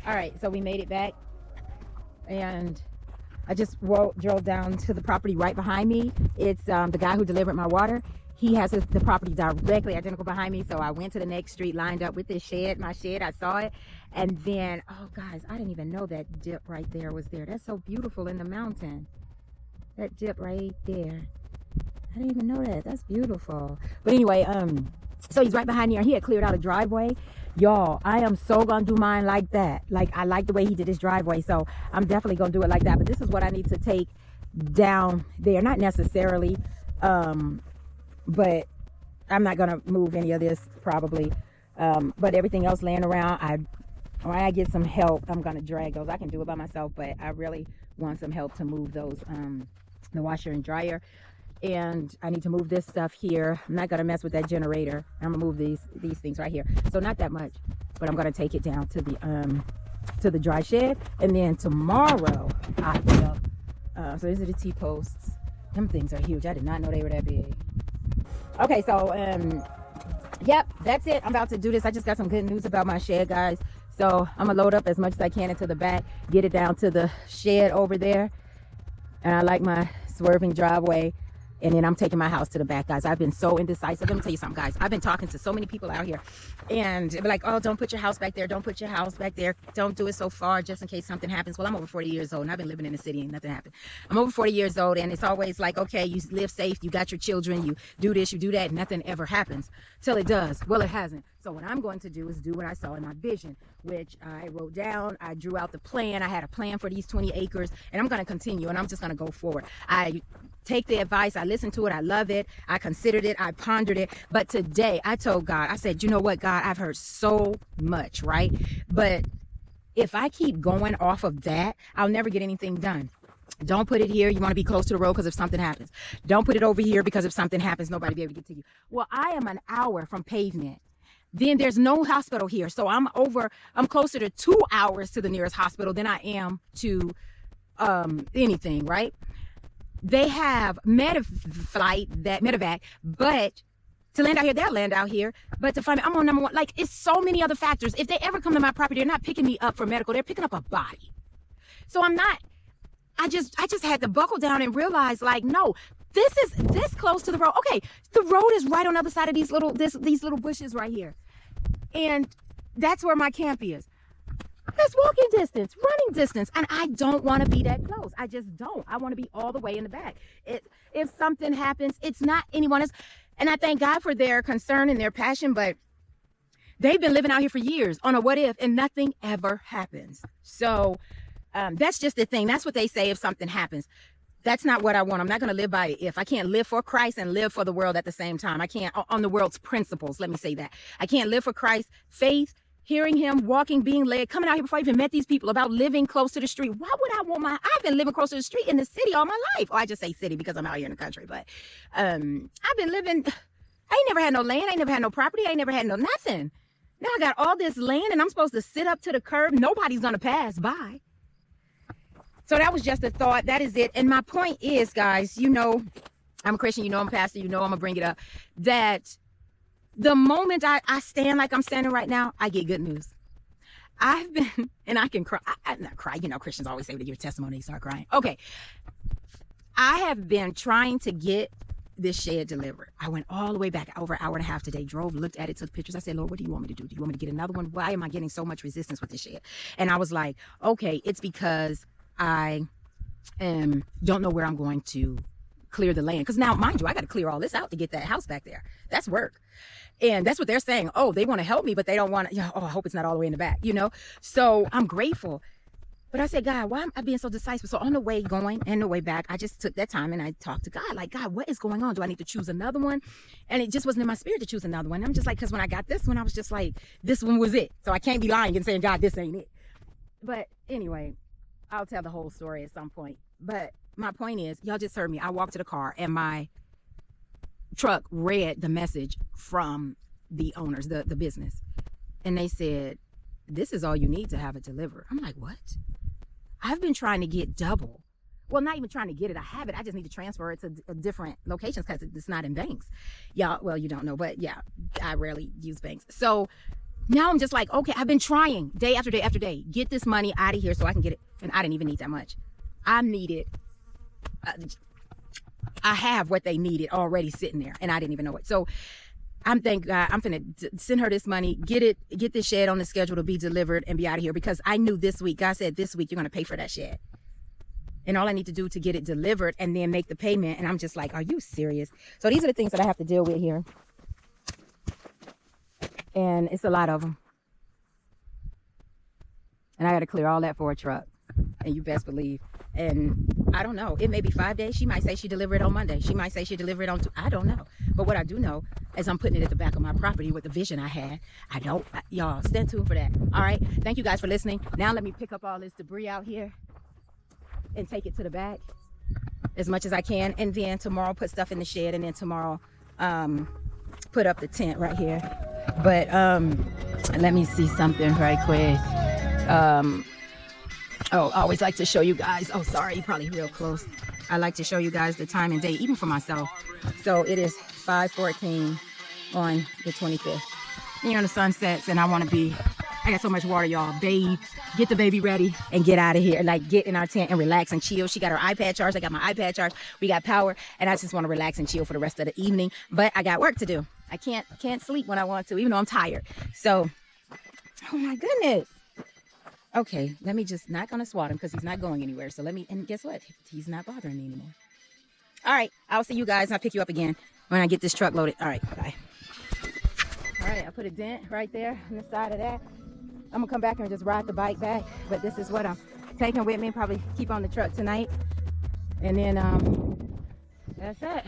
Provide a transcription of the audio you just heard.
All right, so we made it back, and I just drove down to the property right behind me. It's the guy who delivered my water. He has the property directly identical behind me. So I went to the next street, lined up with this shed, my shed. I saw it. And then, oh, guys, I didn't even know that dip right there was there. That's so beautiful in the mountain. That dip right there. I didn't even know that. That's beautiful. But anyway, so he's right behind here. He had cleared out a driveway. Y'all, I am so gonna do mine like that. Like, I like the way he did his driveway, so I'm definitely gonna do it like that. But this is what I need to take down there. Not necessarily, but I'm not gonna move any of this probably. But everything else laying around, when I get some help, I'm gonna drag those. I can do it by myself, but I really want some help to move those, the washer and dryer. And I need to move this stuff here. I'm not gonna mess with that generator. I'm gonna move these things right here. So not that much, but I'm gonna take it down to the dry shed. And then tomorrow I will. So these are the T-posts. Them things are huge. I did not know they were that big. Okay, so yep, that's it. I'm about to do this. I just got some good news about my shed, guys. So I'm gonna load up as much as I can into the back, get it down to the shed over there. And I like my swerving driveway. And then I'm taking my house to the back, guys. I've been so indecisive. Let me tell you something, guys. I've been talking to so many people out here, and they're like, oh, don't put your house back there. Don't put your house back there. Don't do it so far just in case something happens. Well, I'm over 40 years old, and I've been living in the city and nothing happened. I'm over 40 years old, and it's always like, okay, you live safe. You got your children. You do this, you do that. And nothing ever happens till it does. Well, it hasn't. So what I'm going to do is do what I saw in my vision, which I wrote down. I drew out the plan. I had a plan for these 20 acres, and I'm going to continue, and I'm just going to go forward. I take the advice. I listened to it. I love it. I considered it. I pondered it. But today I told God, I said, you know what, God, I've heard so much, right? But if I keep going off of that, I'll never get anything done. Don't put it here. You want to be close to the road because if something happens. Don't put it over here because if something happens, nobody will be able to get to you. Well, I am an hour from pavement. Then there's no hospital here. So I'm closer to 2 hours to the nearest hospital than I am to anything, right? They have medevac, but to land out here, they'll land out here. But to find me, I'm on number one. Like, it's so many other factors. If they ever come to my property, they're not picking me up for medical. They're picking up a body. So I just had to buckle down and realize, like, no, this is this close to the road. Okay, the road is right on the other side of these little bushes right here. And that's where my camp is. That's walking distance, running distance. And I don't want to be that close. I just don't. I want to be all the way in the back. If something happens, it's not anyone else. And I thank God for their concern and their passion, but they've been living out here for years on a what if, and nothing ever happens. So that's just the thing. That's what they say if something happens. That's not what I want. I'm not going to live by it. If I can't live for Christ and live for the world at the same time, I can't on the world's principles. Let me say that. I can't live for Christ, faith, hearing him, walking, being led, coming out here before I even met these people about living close to the street. Why would I want I've been living close to the street in the city all my life. Oh, I just say city because I'm out here in the country, but I've been living, I ain't never had no land. I ain't never had no property. I ain't never had no nothing. Now I got all this land and I'm supposed to sit up to the curb. Nobody's going to pass by. So that was just a thought. That is it. And my point is, guys, you know, I'm a Christian, you know, I'm a pastor, you know, I'm going to bring it up, that the moment I stand like I'm standing right now, I get good news. I've been, and I can cry. I not cry. You know, Christians always say to your testimony, you start crying. Okay. I have been trying to get this shed delivered. I went all the way back over an hour and a half today, drove, looked at it, took pictures. I said, Lord, what do you want me to do? Do you want me to get another one? Why am I getting so much resistance with this shed? And I was like, okay, it's because I don't know where I'm going to clear the land. Because now, mind you, I got to clear all this out to get that house back there. That's work. And that's what they're saying. Oh, they want to help me, but they don't want to, you know, oh, I hope it's not all the way in the back, you know? So I'm grateful. But I said, God, why am I being so decisive? So on the way going and the way back, I just took that time and I talked to God, like, God, what is going on? Do I need to choose another one? And it just wasn't in my spirit to choose another one. I'm just like, because when I got this one, I was just like, this one was it. So I can't be lying and saying, God, this ain't it. But anyway, I'll tell the whole story at some point. But my point is, y'all just heard me. I walked to the car and my truck read the message from the owners, the business. And they said, this is all you need to have it delivered. I'm like, what? I've been trying to get double. Well, not even trying to get it. I have it. I just need to transfer it to different locations because it's not in banks. Yeah, well, you don't know, but yeah, I rarely use banks. So Now I'm just like, okay, I've been trying day after day after day, get this money out of here so I can get it. And I didn't even need that much. I needed, I have what they needed already sitting there, and I didn't even know it. So I'm thank God, I'm finna send her this money, get this shed on the schedule to be delivered and be out of here, because I knew this week, God said this week you're gonna pay for that shed. And all I need to do to get it delivered and then make the payment. And I'm just like, are you serious? So these are the things that I have to deal with here. And it's a lot of them. And I got to clear all that for a truck. And you best believe. And I don't know. It may be 5 days. She might say she delivered it on Monday. She might say she delivered it on I don't know. But what I do know is I'm putting it at the back of my property with the vision I had. Y'all stay tuned for that. All right. Thank you guys for listening. Now let me pick up all this debris out here and take it to the back as much as I can. And then tomorrow put stuff in the shed. And then tomorrow put up the tent right here. But let me see something right quick. Oh, I always like to show you guys. Oh, sorry, you're probably real close. I like to show you guys the time and date, even for myself. So it is 5:14 on the 25th. You know, the sun sets, and I got so much water, y'all. Bathe, get the baby ready, and get out of here. Like, get in our tent and relax and chill. She got her iPad charged. I got my iPad charged. We got power, and I just want to relax and chill for the rest of the evening. But I got work to do. I can't sleep when I want to, even though I'm tired. So, oh my goodness. Okay, let me just not gonna swat him because he's not going anywhere. So and guess what? He's not bothering me anymore. All right, I'll see you guys. I'll pick you up again when I get this truck loaded. All right, bye. All right, I put a dent right there on the side of that. I'm gonna come back and just ride the bike back, but this is what I'm taking with me. Probably keep on the truck tonight. And then that's it.